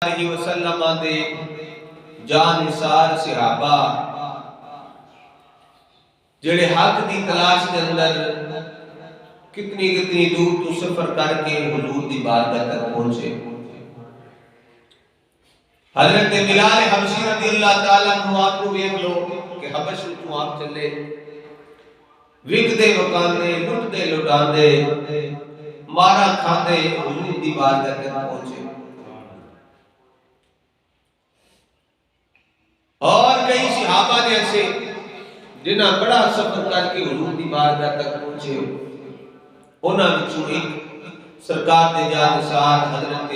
علیہ وسلم دے جان نثار صحابہ جڑے حق دی تلاش کے اندر کتنی دور تو سفر کر کے حضور دی بارگاہ تک پہنچے. حضرت بلال حبشی رضی اللہ تعالیٰ عنہ آپ کو ویکھ لو کہ حبش تو آپ چلے وک دے وکاندے لٹ دے لٹاندے مارا کھاندے حضور دی بارگاہ تک پہنچے. اور کئی صحابہ نے ایسے جنہاں بڑا سفر کر کے حضور دی بارگاہ تک پہنچے. انہاں وچوں ایک سرکار دے جانثار حضرت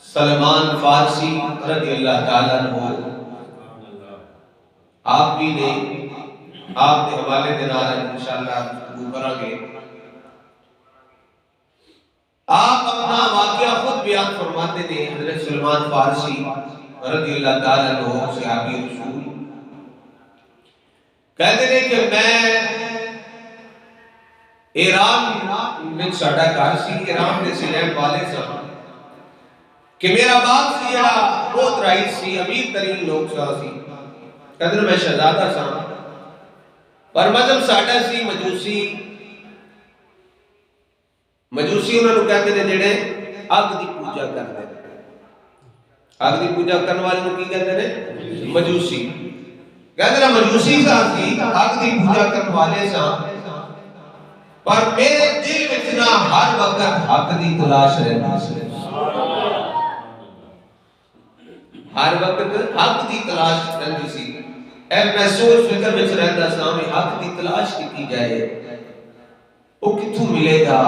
سلمان فارسی رضی اللہ تعالیٰ عنہ آپ بھی نے آپ کے حوالے دے نال انشاءاللہ گفتگو کریں گے. آپ اپنا واقعہ خود بیان فرماتے ہیں. حضرت سلمان فارسی رضی اللہ تعالیٰ عنہ صحابی رسول کہتے ہیں کہ میں ایران میں ساڈا گھر سی ایران دے سلیم والے سا کہ میرا باپ سی جڑا بہت رئیس سی امیر ترین لوگ سا سی. کہتے ہیں میں شہزادہ سا پر مذہب ساڈا سی مجوسی انہوں نے کہتے ہیں جڑے اگ دی پوجا کرتے ہیں. اگ دی پوجا کرنے والے کو کی کہتے ہیں مجوسی. کہتے ہیں مجوسی سا سی اگ دی پوجا کرنے والے سا پر میرے دل وچ نہ ہر وقت حق دی تلاش رہنا سی. ہر وقت حق دی تلاش رہندی سی. اے میں سوچ فکر وچ رہندا سا کہ حق دی تلاش کیتی جائے وہ کتھوں ملے گا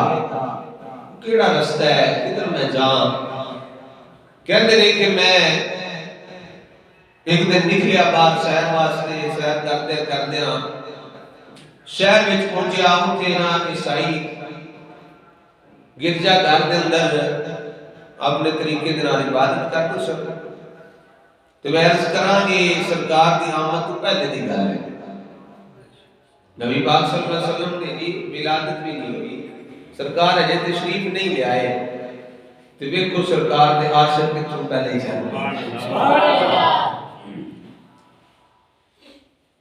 کیڑا رستہ ہے کدھر میں جاؤں. کہتے ہیں کہ میں ایک دن نکلیا باہر سیر واسطے سیر کردے شہر وچ پہنچیا. اوتھے نا عیسائی گرجا گھر دے اندر اپنے طریقے دے نال عبادت کرتے سن. تو میں عرض کراں گے سرکار دی آمد تو پہلے دی گل ہے. نبی پاک صلی اللہ علیہ وسلم نے ولادت بھی نہیں ہوئی سرکار اجے تشریف نہیں لے آئے تو دیکھو سرکار دے عاشق کتوں پہلے ہی چل.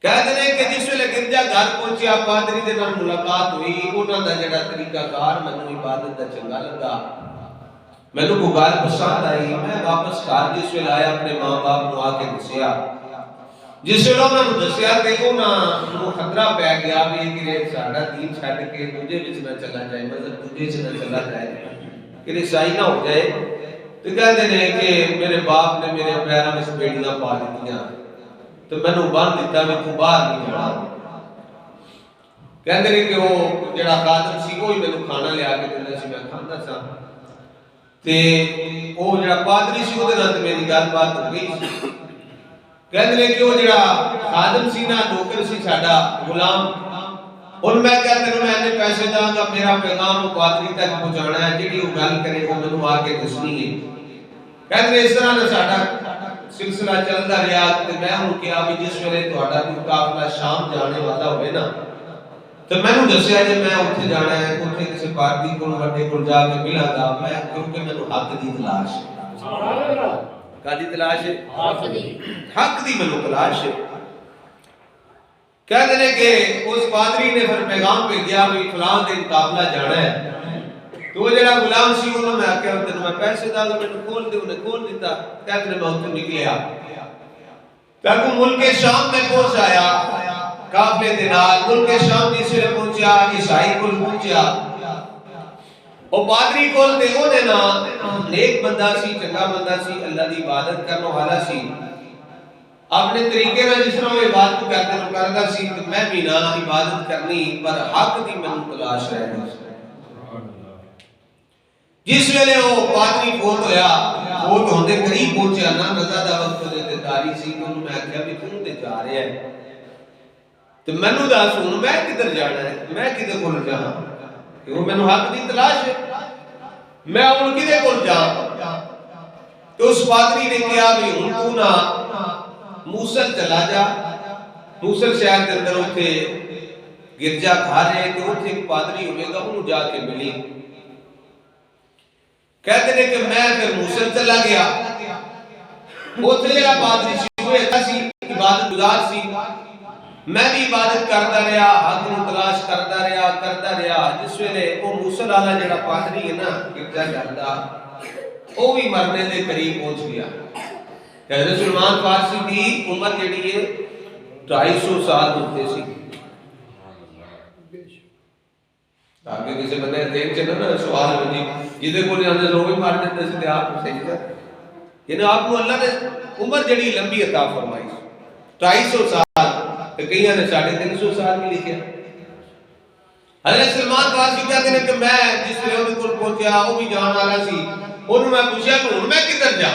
کہتے ہیں کہ جس ویلے گرجا گھر پہنچیا پادری دے نال ملاقات ہوئی انہاں دا جڑا طریقہ کار مینوں عبادت دا چنگا لگا. مینوں کو گل پسند آئی. میں واپس گھر جس ویلے آیا اپنے ماں باپ نوں آ کے دسیا. جس ویلے انہاں نوں دسیا تے انہاں نوں خطرہ پی گیا بھی کہ ساڈا دین چھڈ کے دوجے وچ نہ چلا جائے مذہب دوجے وچ نہ چلا جائے کہ عیسائی نہ ہو جائے. تو کہتے ہیں کہ میرے باپ نے میرے پیراں وچ بیڑیاں پا دتیاں تو میں نے باندھ دیتا میں تو باہر نہیں جانا. کہتے ہیں کہ وہ جڑا خادم سی وہی میں نے کھانا لیا کے دیندا سی میں کھاندا سا. تے وہ جڑا پادری سی وہ دے نال میری گل بات ہو گئی. کہتے ہیں کہ وہ جڑا خادم سی نا نوکر سی ساڈا غلام اور میں کہتے ہیں میں نے پیسے داں گا میرا پیغام پادری تک پہنچانا ہے جڑی وہ گل کرے وہ مینوں آ کے دسنی ہے. کہتے ہیں اس طرح نہ ساڈا سلسلہ چلتا رہا تے میں ہوں کیا بھی جس ویلے تہاڈا کوئی قافلہ شام جانے والا ہوئے نا تو میں نے دسیا جے میں اوتھے جانا ہے اوتھے کسی پادری کول وڈے کول جا کے ملاں گا میں کیونکہ مینوں حق دی تلاش ہے. سبحان اللہ. کادی تلاش ہے حق دی مینوں تلاش ہے. کہتے ہیں کہ اس پادری نے پھر پیغام بھیجا بھی فلاں دن قافلہ جانا ہے. تو وہ جڑا غلام سی انہوں نے آکھیا تینوں میں پیسے دا گا مینوں کھول دے انہیں کھول دیتا. کہتے ہیں میں اوتھوں نکلیا تاکہ ملک شام میں پہنچ آیا قافلے دے نال. ملک شام جس ویلے پہنچیا عیسائی کول پہنچیا او پادری کول تے اونے نا نیک بندہ سی چنگا بندہ سی اللہ دی عبادت کرنے والا سی. اپنے طریقے نال جس طرح وہ عبادت کردا سی تے میں بھی نا عبادت کرنی پر حق دی مینوں تلاش رہنی. جس ویلے وہ پادری فوت ہویا فوت ہوندے قریب پہنچیا نا نزا دا وقت تے داری سی انہوں میں آکھیا بھی تو تے جا رہا ہے تے مینوں دس ہن میں کدھر جانا ہے میں کدے کول جاواں کیوں مینوں حق دی تلاش ہے میں ہن کدے کول جاواں. تو اس پادری نے کہا بھی ہن تو نا موصل چلا جا. موصل شہر دے اندر اوتھے گرجا گھر ہے تے اوتھے ایک پادری ہوے گا انہوں جا کے ملی. کہتے ہیں کہ میں پھر موصل چلا گیا، اوتھے جڑا پادری سی وہ ایسا سی عبادت گزار سی، میں بھی عبادت کرتا رہا، حق نو تلاش کرتا رہا، جس ویلے وہ موصل والا جڑا پادری ہے نا گرجا گھر دا، وہ بھی مرنے دے قریب پہنچ گیا۔ حضرت سلمان فارسی کی عمر جڑی ہے 250 سال ہوتے سی۔ آگے کسی بندے دیکھ چلو نا سوال ہوجی جہدے کو اندر لوگ بھی مار دیتے سے آپ کو صحیح ہے، یعنی آپ کو اللہ نے عمر جڑی لمبی عطا فرمائی 250 سال، کئی نے 350 سال بھی لکھے۔ حضرت سلمان فارسی کہتے ہیں کہ میں جس ویلے ان کو پہنچیا وہ بھی جان والا سی، انہوں میں پوچھا کہ ہن میں کدھر جا؟